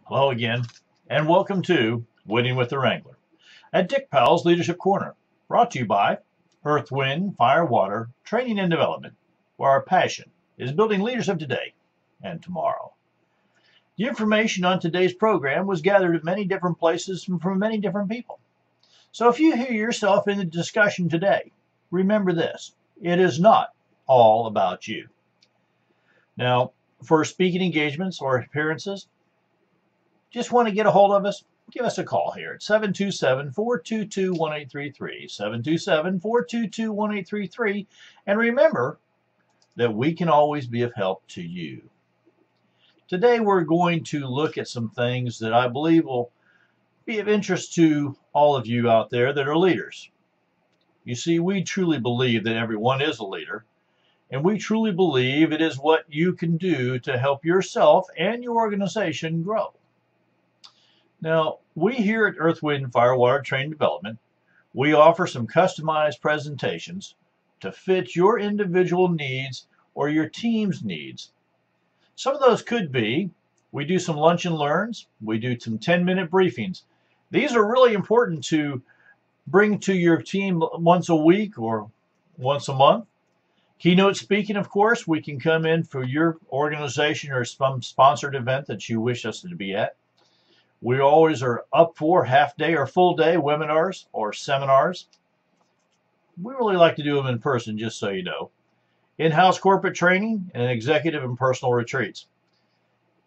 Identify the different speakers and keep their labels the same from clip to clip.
Speaker 1: Hello again, and welcome to Winning with the Wrangler at Dick Powell's Leadership Corner, brought to you by Earth, Wind, Fire, Water, Training and Development, where our passion is building leaders of today and tomorrow. The information on today's program was gathered at many different places and from many different people. So if you hear yourself in the discussion today, remember this: it is not all about you. Now, for speaking engagements or appearances, just want to get a hold of us, give us a call here at 727-422-1833, 727-422-1833, and remember that we can always be of help to you. Today we're going to look at some things that I believe will be of interest to all of you out there that are leaders. You see, we truly believe that everyone is a leader, and we truly believe it is what you can do to help yourself and your organization grow. Now, we here at Earth, Wind, Fire, Water, Training Development, we offer some customized presentations to fit your individual needs or your team's needs. Some of those could be, we do some lunch and learns, we do some 10-minute briefings. These are really important to bring to your team once a week or once a month. Keynote speaking, of course, we can come in for your organization or some sponsored event that you wish us to be at. We always are up for half-day or full-day webinars or seminars. We really like to do them in person, just so you know. In-house corporate training and executive and personal retreats.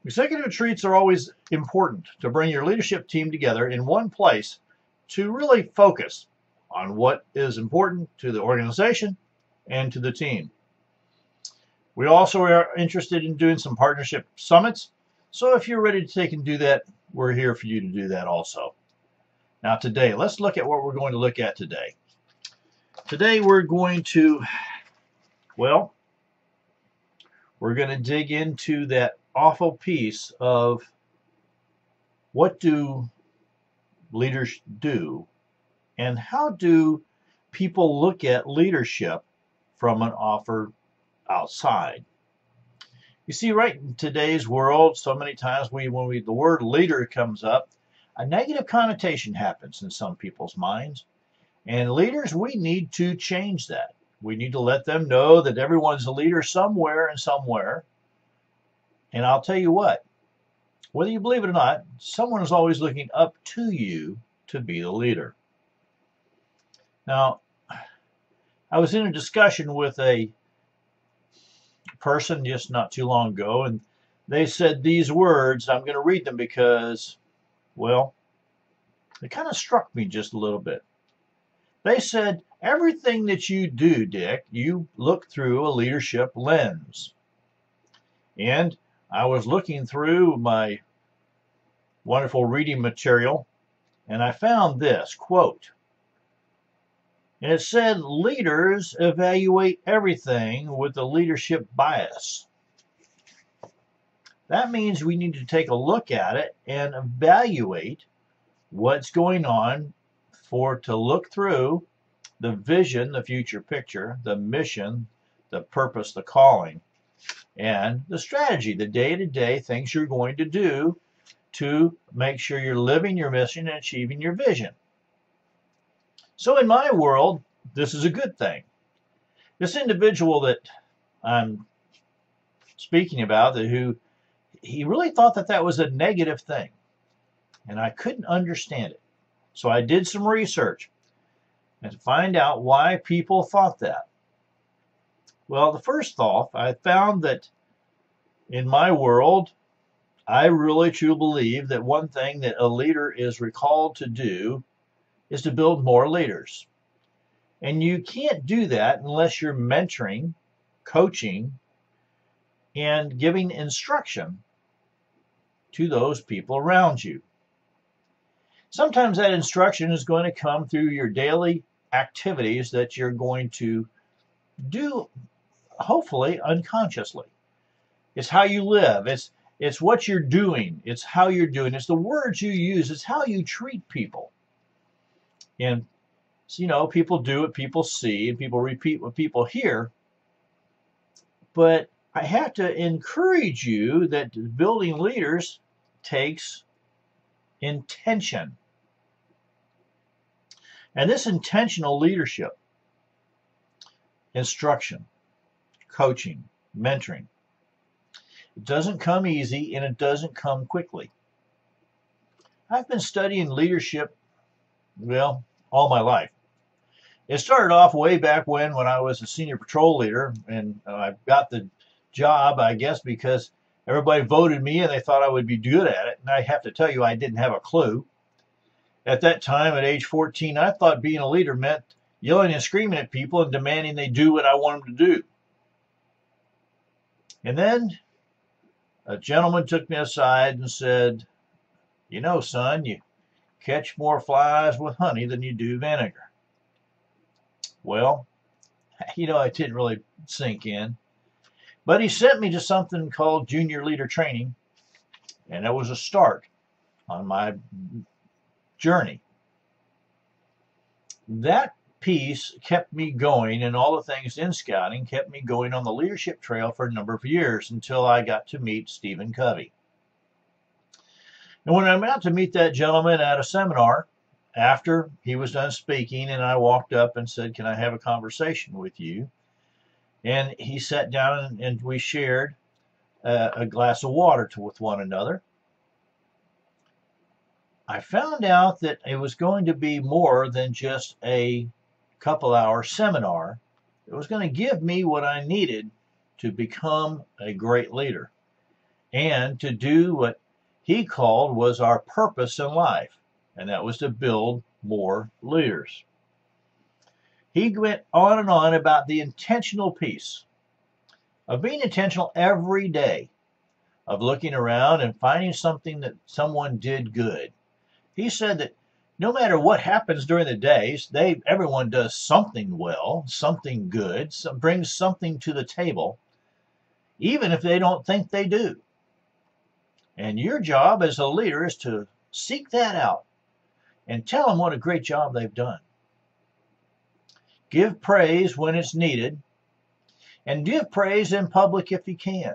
Speaker 1: Executive retreats are always important to bring your leadership team together in one place to really focus on what is important to the organization and to the team. We also are interested in doing some partnership summits. So if you're ready to take and do that, we're here for you to do that also. Now today, let's look at what we're going to look at today. Today we're going to, we're going to dig into that awful piece of what do leaders do and how do people look at leadership from an offer outside. You see, right in today's world, so many times when the word leader comes up, a negative connotation happens in some people's minds. And leaders, we need to change that. We need to let them know that everyone's a leader somewhere and somewhere. And I'll tell you what, whether you believe it or not, someone is always looking up to you to be the leader. Now, I was in a discussion with a person just not too long ago, and they said these words. I'm going to read them because, well, they kind of struck me just a little bit. They said, everything that you do, Dick, you look through a leadership lens. And I was looking through my wonderful reading material, and I found this quote. And it said, leaders evaluate everything with a leadership bias. That means we need to take a look at it and evaluate what's going on to look through the vision, the future picture, the mission, the purpose, the calling, and the strategy, the day-to-day things you're going to do to make sure you're living your mission and achieving your vision. So in my world, this is a good thing. This individual that I'm speaking about, he really thought that that was a negative thing. And I couldn't understand it. So I did some research and to find out why people thought that. Well, the first off, I found that in my world, I really truly believe that one thing that a leader is recalled to do is to build more leaders. And you can't do that unless you're mentoring, coaching, and giving instruction to those people around you. Sometimes that instruction is going to come through your daily activities that you're going to do, hopefully unconsciously. It's how you live. It's what you're doing. It's how you're doing. It's the words you use. It's how you treat people. And, you know, people do what people see and people repeat what people hear. But I have to encourage you that building leaders takes intention. And this intentional leadership, instruction, coaching, mentoring, it doesn't come easy and it doesn't come quickly. I've been studying leadership, well, all my life. It started off way back when I was a senior patrol leader, and I got the job, I guess, because everybody voted me and they thought I would be good at it. And I have to tell you, I didn't have a clue. At that time, at age 14, I thought being a leader meant yelling and screaming at people and demanding they do what I want them to do. And then a gentleman took me aside and said, "You know, son, you catch more flies with honey than you do vinegar." Well, it didn't really sink in. But he sent me to something called Junior Leader Training, and it was a start on my journey. That piece kept me going, and all the things in scouting kept me going on the leadership trail for a number of years until I got to meet Stephen Covey. And when I'm out to meet that gentleman at a seminar, after he was done speaking, and I walked up and said, "Can I have a conversation with you?" And he sat down and we shared a glass of water with one another. I found out that it was going to be more than just a couple-hour seminar. It was going to give me what I needed to become a great leader and to do what he called was our purpose in life, and that was to build more leaders. He went on and on about the intentional piece of being intentional every day, of looking around and finding something that someone did good. He said that no matter what happens during the days, everyone does something well, something good, brings something to the table, even if they don't think they do. And your job as a leader is to seek that out and tell them what a great job they've done. Give praise when it's needed, and give praise in public if you can.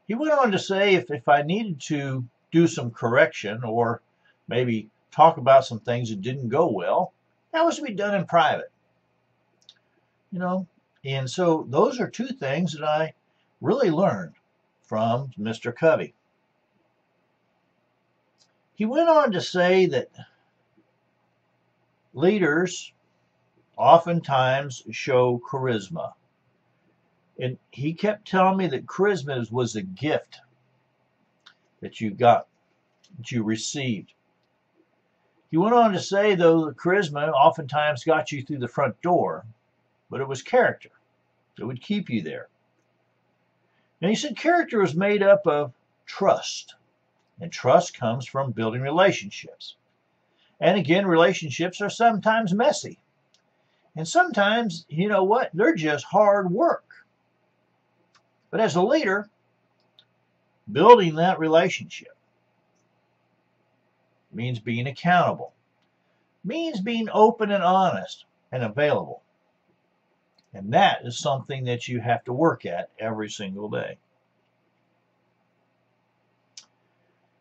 Speaker 1: He went on to say if I needed to do some correction or maybe talk about some things that didn't go well, that was to be done in private. And so those are two things that I really learned from Mr. Covey. He went on to say that leaders oftentimes show charisma. And he kept telling me that charisma was a gift that you received. He went on to say, though, that charisma oftentimes got you through the front door, but it was character that would keep you there. And he said character is made up of trust, and trust comes from building relationships. And again, relationships are sometimes messy. And sometimes, they're just hard work. But as a leader, building that relationship means being accountable, means being open and honest and available. And that is something that you have to work at every single day.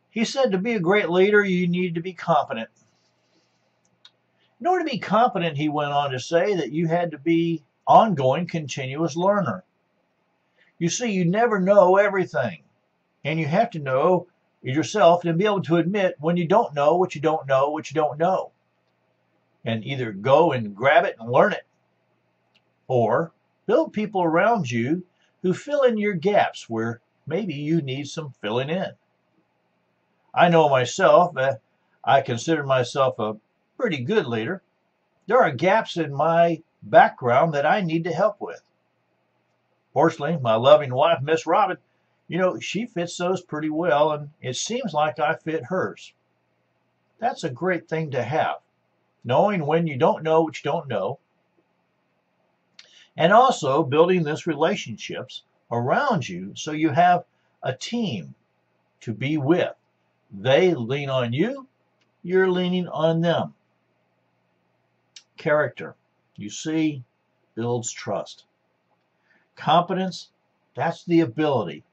Speaker 1: He said to be a great leader, you need to be competent. In order to be competent, he went on to say that you had to be ongoing, continuous learner. You see, you never know everything. And you have to know yourself and be able to admit when you don't know what you don't know what you don't know. And either go and grab it and learn it, or build people around you who fill in your gaps where maybe you need some filling in. I know myself, I consider myself a pretty good leader. There are gaps in my background that I need to help with. Fortunately, my loving wife, Miss Robin, she fits those pretty well, and it seems like I fit hers. That's a great thing to have, knowing when you don't know what you don't know, and also building these relationships around you so you have a team to be with. They lean on you, you're leaning on them. Character, you see, builds trust. Competence, that's the ability.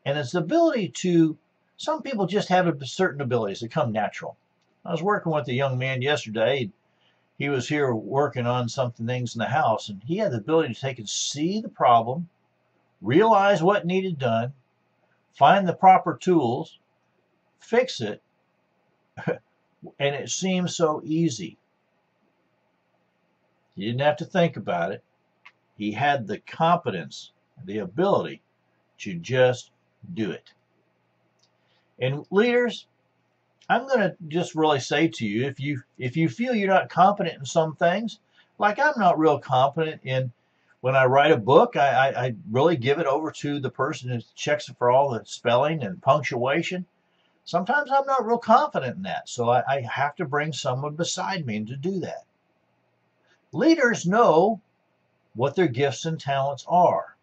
Speaker 1: And it's the ability to Some people just have certain abilities that come natural. I was working with a young man yesterday. He was here working on things in the house, and he had the ability to take and see the problem, realize what needed done, find the proper tools, fix it, and it seemed so easy. He didn't have to think about it. He had the competence, the ability to just do it. And leaders, I'm going to just really say to you, if you feel you're not competent in some things, like I'm not real competent in when I write a book, I really give it over to the person who checks for all the spelling and punctuation. Sometimes I'm not real confident in that, so I have to bring someone beside me to do that. Leaders know what their gifts and talents are,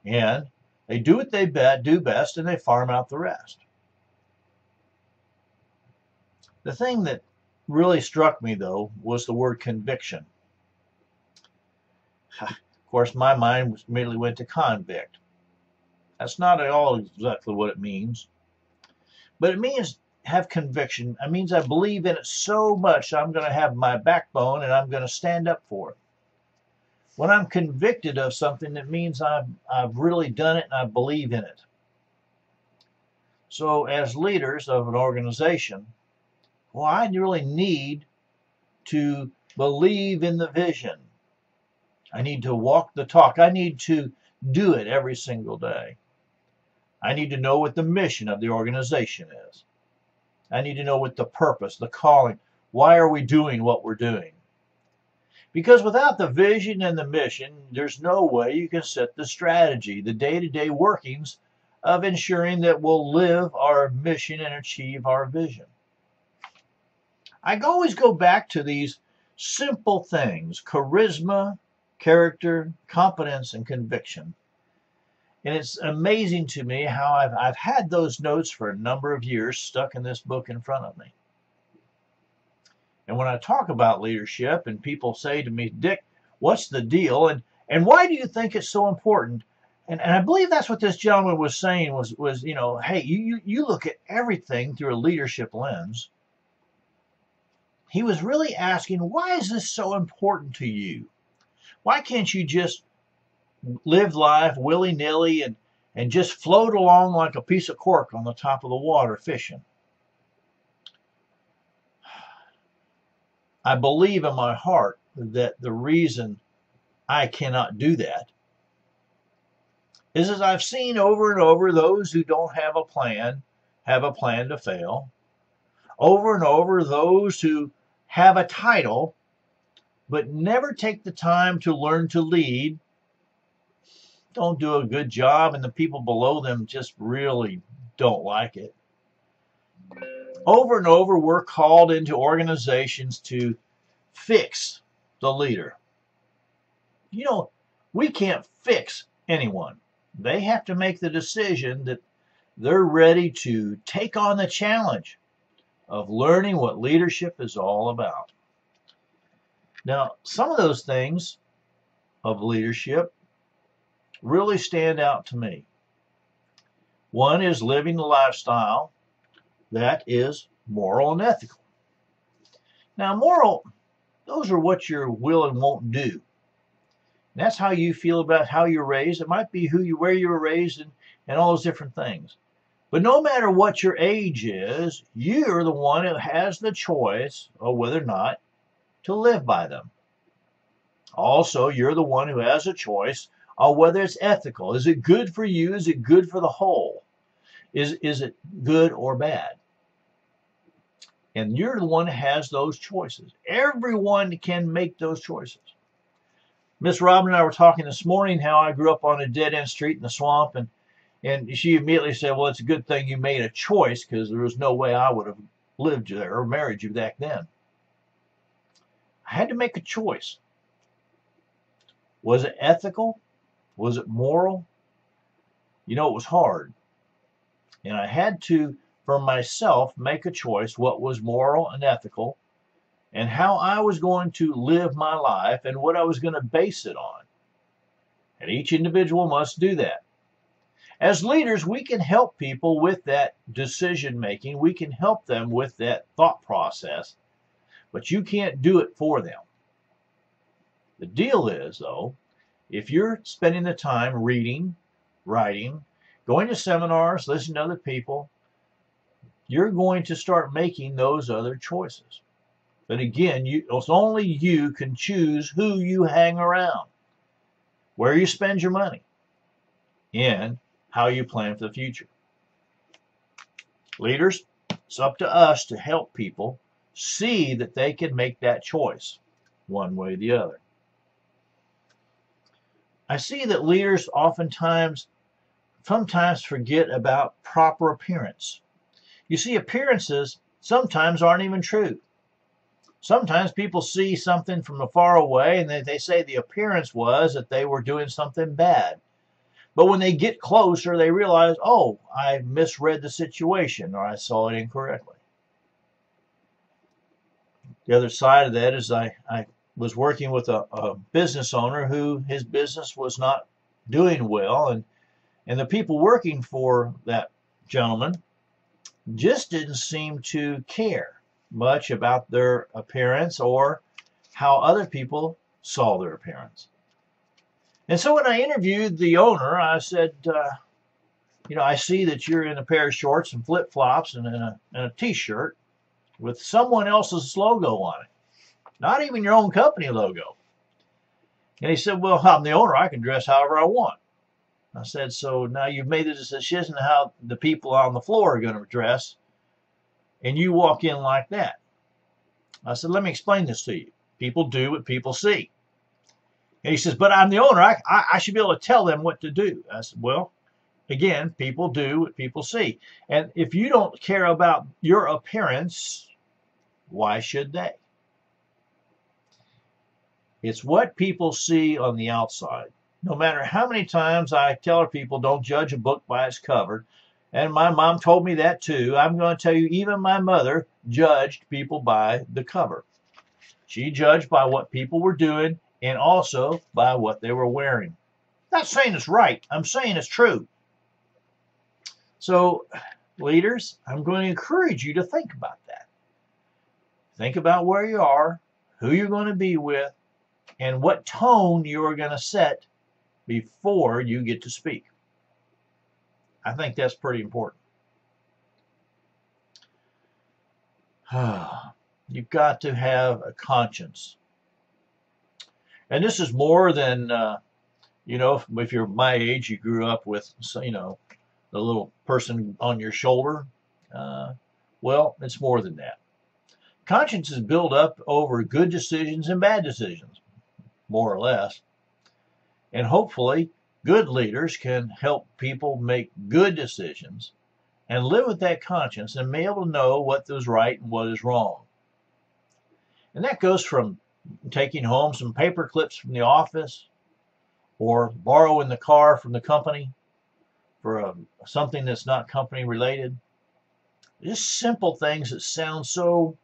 Speaker 1: and they do what they do best, and they farm out the rest. The thing that really struck me, though, was the word conviction. Of course, my mind immediately went to convict. That's not at all exactly what it means. But it means have conviction. It means I believe in it so much I'm going to have my backbone and I'm going to stand up for it. When I'm convicted of something, it means I've really done it and I believe in it. So as leaders of an organization, well, I really need to believe in the vision. I need to walk the talk. I need to do it every single day. I need to know what the mission of the organization is. I need to know what the purpose, the calling, why are we doing what we're doing? Because without the vision and the mission, there's no way you can set the strategy, the day-to-day workings of ensuring that we'll live our mission and achieve our vision. I always go back to these simple things: charisma, character, competence, and conviction. And it's amazing to me how I've had those notes for a number of years stuck in this book in front of me. And when I talk about leadership and people say to me, Dick, what's the deal? And why do you think it's so important? And I believe that's what this gentleman was saying was you know, hey, you look at everything through a leadership lens. He was really asking, why is this so important to you? Why can't you just live life willy-nilly and just float along like a piece of cork on the top of the water fishing? I believe in my heart that the reason I cannot do that is, as I've seen over and over, those who don't have a plan to fail. Over and over, those who have a title but never take the time to learn to lead don't do a good job, and the people below them just really don't like it. Over and over, we're called into organizations to fix the leader. You know, we can't fix anyone. They have to make the decision that they're ready to take on the challenge of learning what leadership is all about. Now, some of those things of leadership really stand out to me. One is living the lifestyle that is moral and ethical. Now, moral, those are what you will and won't do. And that's how you feel about how you're raised. It might be where you were raised and all those different things. But no matter what your age is, you're the one who has the choice of whether or not to live by them. Also, you're the one who has a choice of whether it's ethical. Is it good for you? Is it good for the whole? Is it good or bad? And you're the one who has those choices. Everyone can make those choices. Miss Robin and I were talking this morning how I grew up on a dead-end street in the swamp, and she immediately said, well, it's a good thing you made a choice, because there was no way I would have lived there or married you back then. I had to make a choice. Was it ethical? Was it moral? You know, it was hard. And I had to, for myself, make a choice what was moral and ethical, and how I was going to live my life and what I was going to base it on. And each individual must do that. As leaders, we can help people with that decision making. We can help them with that thought process, but you can't do it for them. The deal is, though, if you're spending the time reading, writing, going to seminars, listening to other people, you're going to start making those other choices. But again, it's only you can choose who you hang around, where you spend your money, and how you plan for the future. Leaders, it's up to us to help people see that they can make that choice one way or the other. I see that leaders sometimes forget about proper appearance. You see, appearances sometimes aren't even true. Sometimes people see something from afar away and they say the appearance was that they were doing something bad. But when they get closer, they realize, oh, I misread the situation or I saw it incorrectly. The other side of that is I was working with a business owner who his business was not doing well, and the people working for that gentleman just didn't seem to care much about their appearance or how other people saw their appearance. And so when I interviewed the owner, I said, I see that you're in a pair of shorts and flip-flops and a t-shirt with someone else's logo on it, not even your own company logo. And he said, well, I'm the owner. I can dress however I want. I said, so now you've made the decision how the people on the floor are going to dress, and you walk in like that. I said, let me explain this to you. People do what people see. And he says, but I'm the owner. I should be able to tell them what to do. I said, well, again, people do what people see. And if you don't care about your appearance, why should they? It's what people see on the outside. No matter how many times I tell people don't judge a book by its cover, and my mom told me that too, I'm going to tell you even my mother judged people by the cover. She judged by what people were doing and also by what they were wearing. I'm not saying it's right. I'm saying it's true. So, leaders, I'm going to encourage you to think about that. Think about where you are, who you're going to be with, and what tone you're going to set before you get to speak. I think that's pretty important. You've got to have a conscience. And this is more than, if you're my age, you grew up with, the little person on your shoulder. Well, it's more than that. Conscience is built up over good decisions and bad decisions, more or less. And hopefully, good leaders can help people make good decisions and live with that conscience and be able to know what is right and what is wrong. And that goes from taking home some paper clips from the office or borrowing the car from the company for something that's not company related. Just simple things that sound so,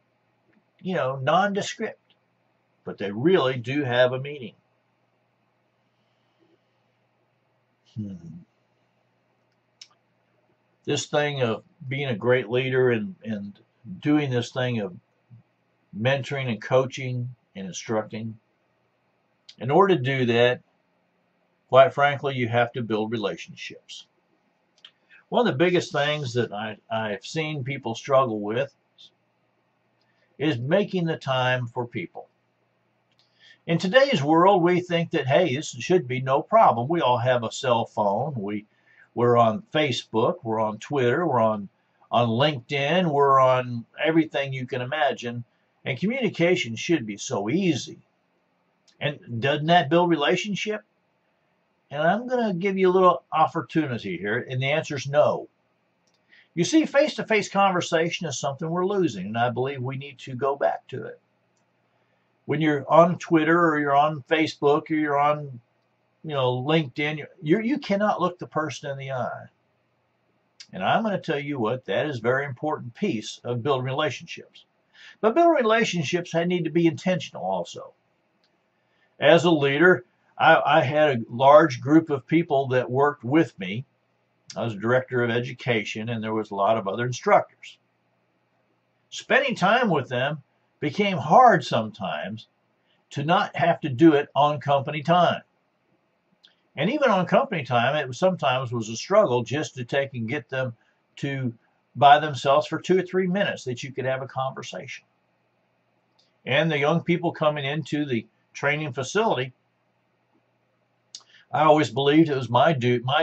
Speaker 1: nondescript, but they really do have a meaning. This thing of being a great leader and doing this thing of mentoring and coaching and instructing, in order to do that, quite frankly, you have to build relationships. One of the biggest things that I've seen people struggle with is making the time for people. In today's world, we think that, hey, this should be no problem. We all have a cell phone. We're on Facebook. We're on Twitter. We're on LinkedIn. We're on everything you can imagine. And communication should be so easy. And doesn't that build relationship? And I'm going to give you a little opportunity here, and the answer is no. You see, face-to-face conversation is something we're losing, and I believe we need to go back to it. When you're on Twitter or you're on Facebook or you're on, LinkedIn, you cannot look the person in the eye. And I'm going to tell you what, that is a very important piece of building relationships. But building relationships need to be intentional also. As a leader, I had a large group of people that worked with me, I was director of education, and there was a lot of other instructors. Spending time with them became hard sometimes to not have to do it on company time. And even on company time, it sometimes was a struggle just to take and get them to by themselves for 2 or 3 minutes that you could have a conversation. And the young people coming into the training facility, I always believed it was my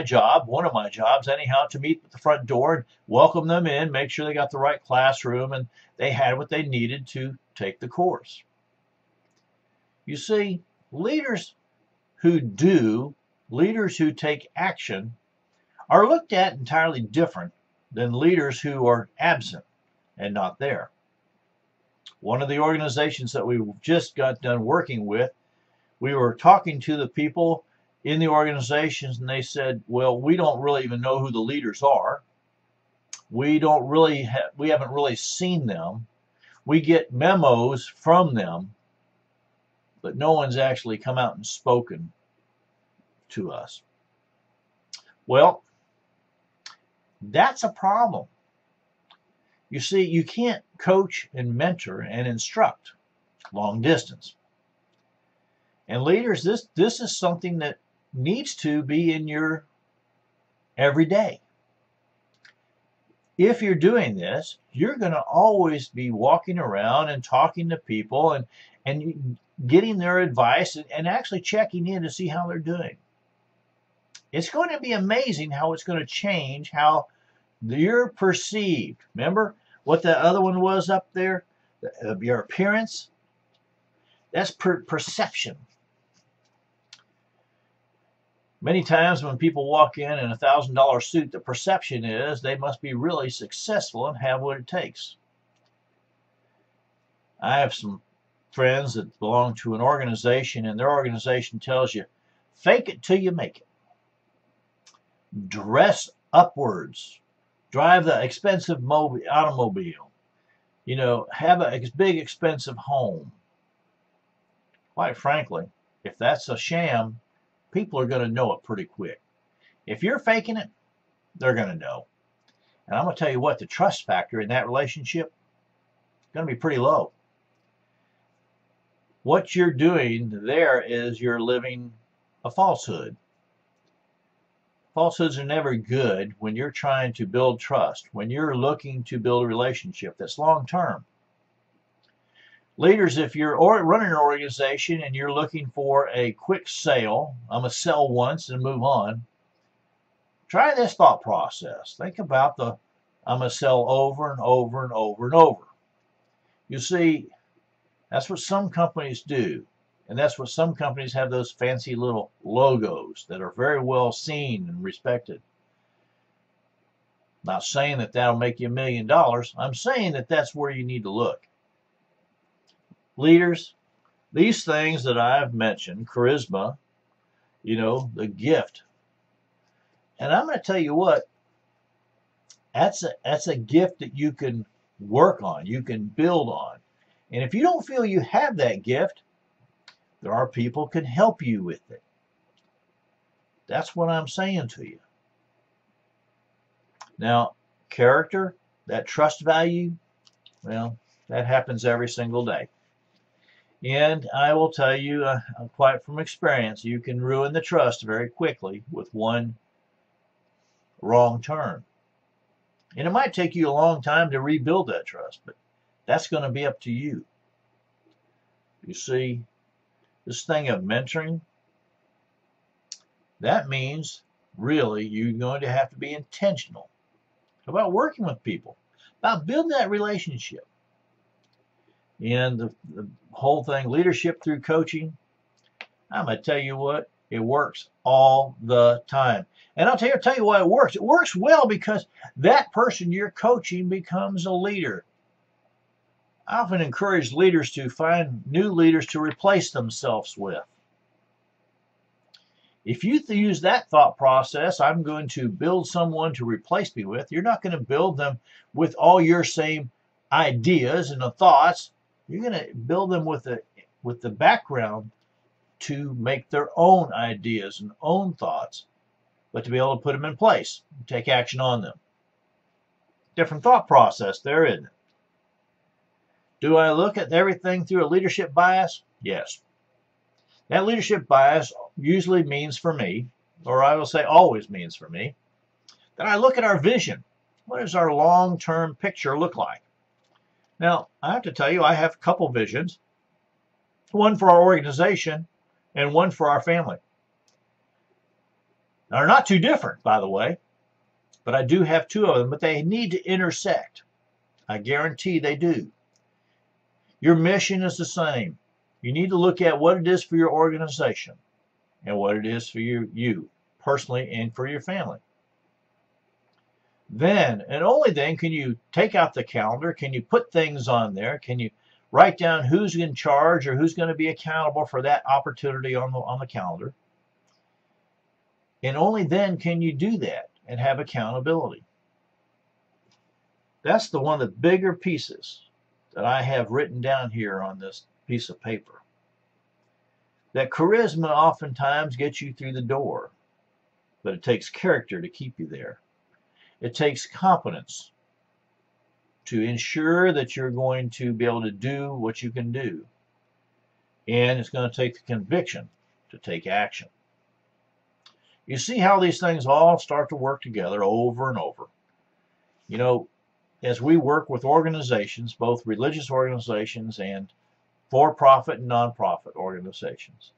Speaker 1: job, one of my jobs anyhow, to meet at the front door and welcome them in, make sure they got the right classroom and they had what they needed to take the course. You see, leaders who take action are looked at entirely different than leaders who are absent and not there. One of the organizations that we just got done working with, we were talking to the people in the organizations, and they said, well, we don't really even know who the leaders are. We haven't really seen them. We get memos from them, but no one's actually come out and spoken to us. Well, that's a problem. You see, you can't coach and mentor and instruct long distance. And leaders, this is something that needs to be in your everyday. If you're doing this, you're going to always be walking around and talking to people and getting their advice and actually checking in to see how they're doing. It's going to be amazing how it's going to change how you're perceived. Remember what the other one was up there? Your appearance? That's perception. Many times when people walk in a $1,000 suit, the perception is they must be really successful and have what it takes. I have some friends that belong to an organization, and their organization tells you, fake it till you make it. Dress upwards. Drive the expensive automobile. You know, have a big expensive home. Quite frankly, if that's a sham, people are going to know it pretty quick. If you're faking it, they're going to know. And I'm going to tell you what, the trust factor in that relationship is going to be pretty low. What you're doing there is you're living a falsehood. Falsehoods are never good when you're trying to build trust, when you're looking to build a relationship that's long term. Leaders, if you're running an organization and you're looking for a quick sale, I'm going to sell once and move on, try this thought process. Think about I'm going to sell over and over and over and over. You see, that's what some companies do. And that's what some companies have, those fancy little logos that are very well seen and respected. Not saying that that'll make you $1 million. I'm saying that that's where you need to look. Leaders, these things that I've mentioned, charisma, you know, the gift. And I'm going to tell you what, that's a gift that you can work on, you can build on. And if you don't feel you have that gift, there are people who can help you with it. That's what I'm saying to you. Now, character, that trust value, well, that happens every single day. And I will tell you, quite from experience, you can ruin the trust very quickly with one wrong turn. And it might take you a long time to rebuild that trust, but that's going to be up to you. You see, this thing of mentoring, that means really you're going to have to be intentional about working with people, about building that relationship. And the whole thing, leadership through coaching, I'm going to tell you what, it works all the time. And I'll tell you why it works. It works well because that person you're coaching becomes a leader. I often encourage leaders to find new leaders to replace themselves with. If you use that thought process, I'm going to build someone to replace me with, you're not going to build them with all your same ideas and the thoughts. You're going to build them with the background to make their own ideas and own thoughts but to be able to put them in place, take action on them. Different thought process there, isn't it? Do I look at everything through a leadership bias? Yes. That leadership bias usually means for me, or I will say always means for me, that I look at our vision. What does our long-term picture look like? Now, I have to tell you, I have a couple visions. One for our organization and one for our family. Now, they're not too different, by the way, but I do have two of them, but they need to intersect. I guarantee they do. Your mission is the same. You need to look at what it is for your organization and what it is for you personally and for your family. Then, and only then, can you take out the calendar, can you put things on there, can you write down who's in charge or who's going to be accountable for that opportunity on the calendar. And only then can you do that and have accountability. That's one of the bigger pieces that I have written down here on this piece of paper. That charisma oftentimes gets you through the door, but it takes character to keep you there. It takes competence to ensure that you're going to be able to do what you can do. And it's going to take the conviction to take action. You see how these things all start to work together over and over. You know, as we work with organizations, both religious organizations and for-profit and non-profit organizations,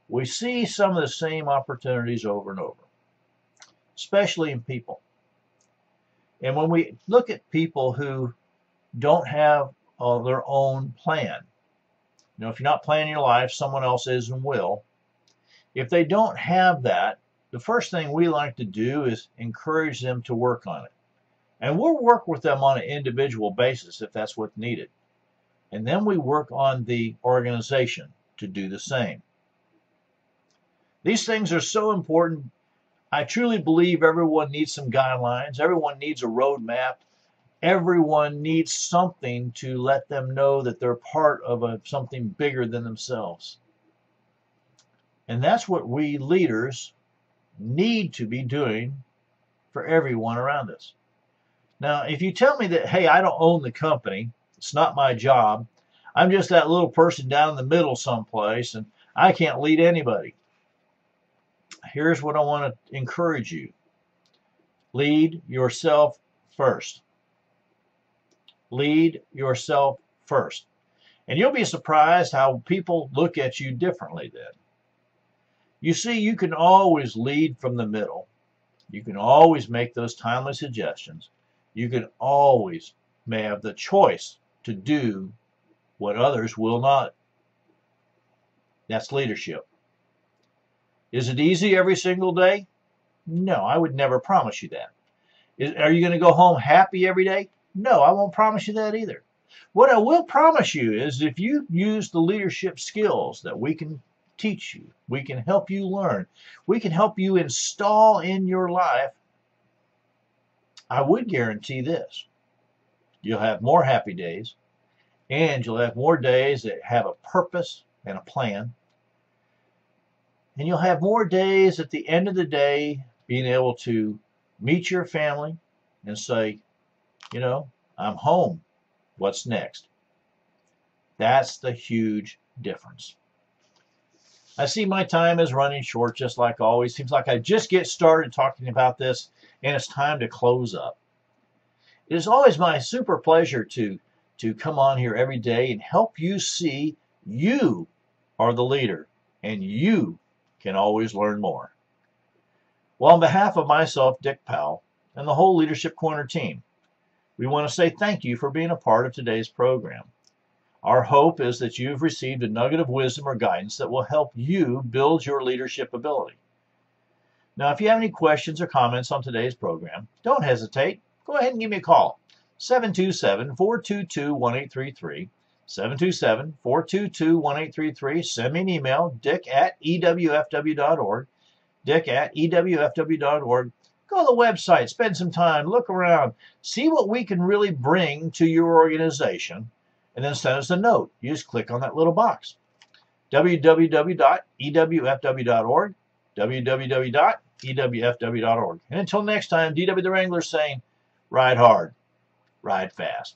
Speaker 1: we see some of the same opportunities over and over, especially in people. And when we look at people who don't have their own plan, you know, if you're not planning your life, someone else is and will. If they don't have that, the first thing we like to do is encourage them to work on it. And we'll work with them on an individual basis if that's what's needed. And then we work on the organization to do the same. These things are so important. I truly believe everyone needs some guidelines. Everyone needs a roadmap. Everyone needs something to let them know that they're part of something bigger than themselves. And that's what we leaders need to be doing for everyone around us. Now, if you tell me that, hey, I don't own the company, it's not my job, I'm just that little person down in the middle someplace, and I can't lead anybody. Here's what I want to encourage you. Lead yourself first. Lead yourself first. And you'll be surprised how people look at you differently then. You see, you can always lead from the middle. You can always make those timely suggestions. You can always have the choice to do what others will not. That's leadership. Is it easy every single day? No, I would never promise you that. Are you going to go home happy every day? No, I won't promise you that either. What I will promise you is if you use the leadership skills that we can teach you, we can help you learn, we can help you install in your life, I would guarantee this. You'll have more happy days, and you'll have more days that have a purpose and a plan. And you'll have more days at the end of the day being able to meet your family and say, you know, I'm home. What's next? That's the huge difference. I see my time is running short just like always. Seems like I just get started talking about this and it's time to close up. It is always my super pleasure to come on here every day and help you see you are the leader and you can always learn more. Well, on behalf of myself, Dick Powell, and the whole Leadership Corner team, we want to say thank you for being a part of today's program. Our hope is that you've received a nugget of wisdom or guidance that will help you build your leadership ability. Now, if you have any questions or comments on today's program, don't hesitate. Go ahead and give me a call. 727-422-1833. 727-422-1833. Send me an email, dick@ewfw.org. dick@ewfw.org. Go to the website, spend some time, look around, see what we can really bring to your organization, and then send us a note. You just click on that little box. www.ewfw.org. www ewfw.org. And until next time, DW the Wrangler saying, ride hard, ride fast.